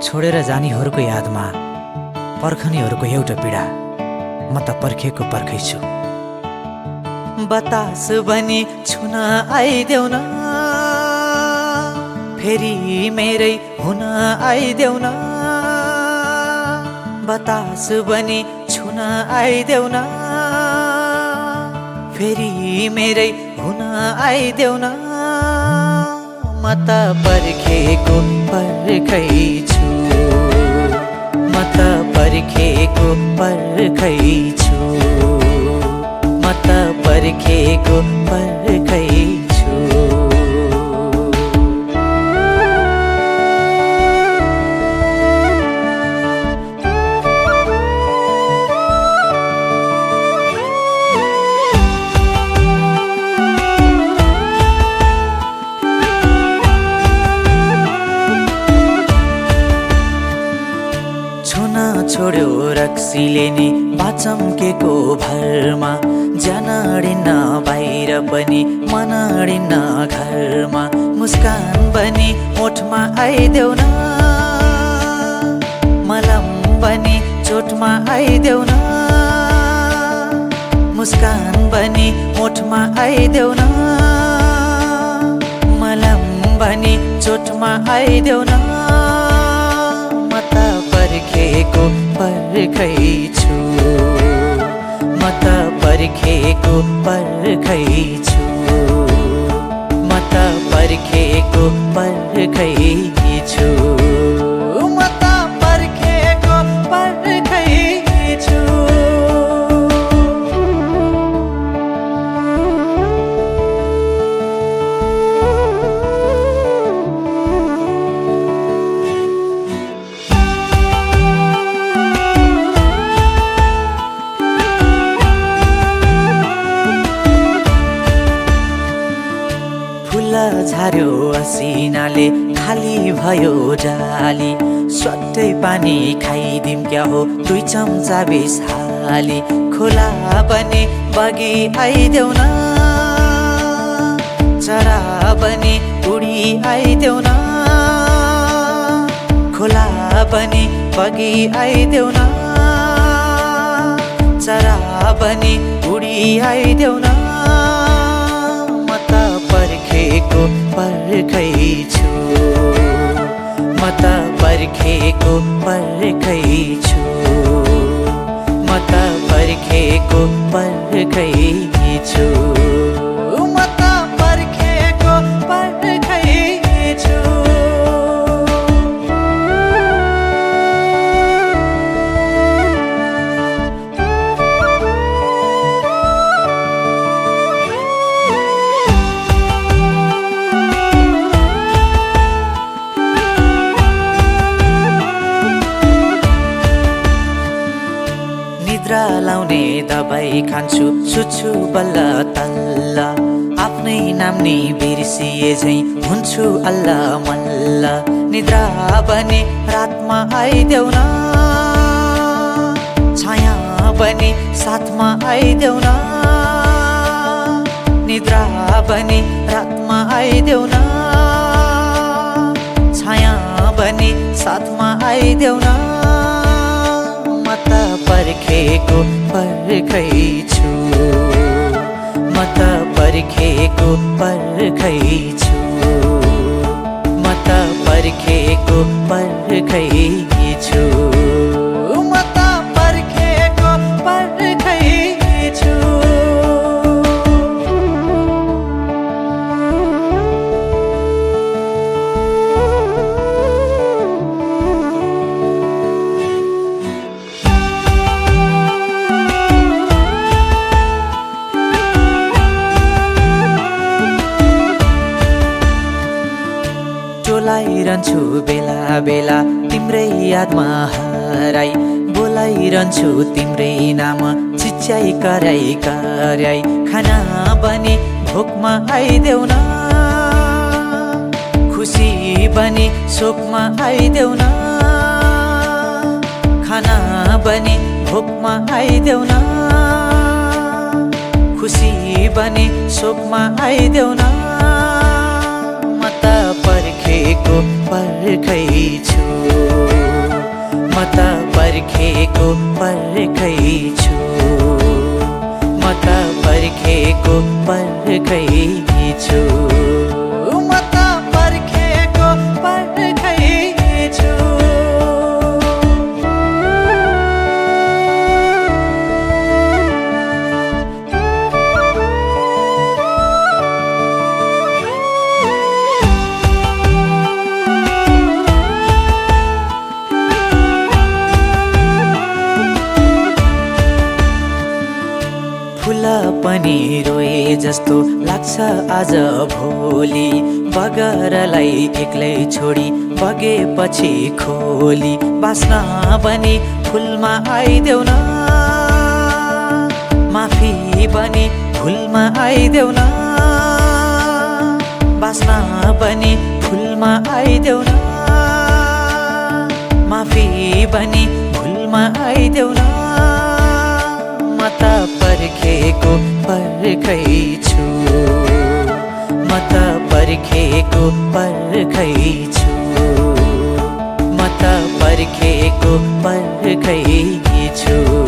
छोडेर जानीहरूको यादमा पर्खनीहरूको एउटा पीडा म त पर्खेको पर्खै छु। बतास बनी छुन आइदेऊ न, फेरि मेरै हुन आइदेऊ न। बतास बनी छुन आइदेऊ न, फेरि मेरै हुन आइदेऊ न। म त पर्खेको पर्खै छु, म त पर्खेको पर्खै छु, म त पर्खेको पर्खै छु। छोड्यो रक्सीले नि बाचम्केको भरमा, जनडिन्न बाहिर पनि मनडिन्न घरमा। मुस्कान बनी ओठमा आइदेऊ न, मलम बनी चोटमा आइदेऊ न। मुस्कान बनी ओठमा आइदेऊ न, मलम बनी चोटमा आइदेऊ न। म त पर्खेको पर्खै छु, म त पर्खेको पर्खै छु, म त पर्खेको पर्खै छु, म त पर्खेको पर्खै छु। झार्यो असिनाले खाली भयो डाली, स्वाट्टै पानी खाइदिम क्या हो 2 चम्चा बिस हाली। खोला पनि बगी आइदेऊ न, चरा पनि उडी आइदेऊ न। खोला पनि बगी आइदेऊ न, चरा पनि उडी आइदेऊ न। पर्खेको पर्खै छु, म त पर्खेको पर्खै छु, म त पर्खेको पर्खै छु, म त पर्खेको पर्खै छु। निद्रा लाउने दबाई खान्छु, सुत्छु बल्ल तल्ल। आफ्नै नाम नि बिर्सिए झै हुन्छु अल्ल मल्ल। निद्रा पनि रातमा आइदेऊ न, छाया पनि साथमा आइदेऊ न। निद्रा पनि रातमा आइदेऊ न, छाया पनि साथमा आइदेऊ न। म त पर्खेको पर्खै छु, म त पर्खेको पर्खै छु, म त पर्खेको पर्खै छु, म त पर्खेको पर्खै छु। बोलाइरहन्छु बेला बेला तिम्रै यादमा हराई, बोलाइरहन्छु तिम्रै नाम चिच्याई कराई कराई। खाना बनी भोकमा आइदेऊ न, खुसी बनी शोकमा आइदेऊ न। खाना बनी भोकमा आइदेऊ न, खुसी बनी शोकमा आइदेऊ न। म त पर्खेको पर्खै छु। म त पर्खेको पर्खै छु, म त पर्खेको पर्खै छु, म त पर्खेको पर्खै छु। फुल पनि रोए जस्तो लाग्छ आज भोलि, बगरलाई एक्लै छोडी बगेपछि खोली। बाँच्न बनी फुलमा आइदेऊ न, माफी बनी फुलमा आइदेऊ न, बाँच्न बनी फुलमा आइदेऊ न, माफी बनी फुलमा आइदेऊ न। म त पर्खेको पर्खै छु, म त पर्खेको पर्खै छु, म त पर्खेको पर्खै छु।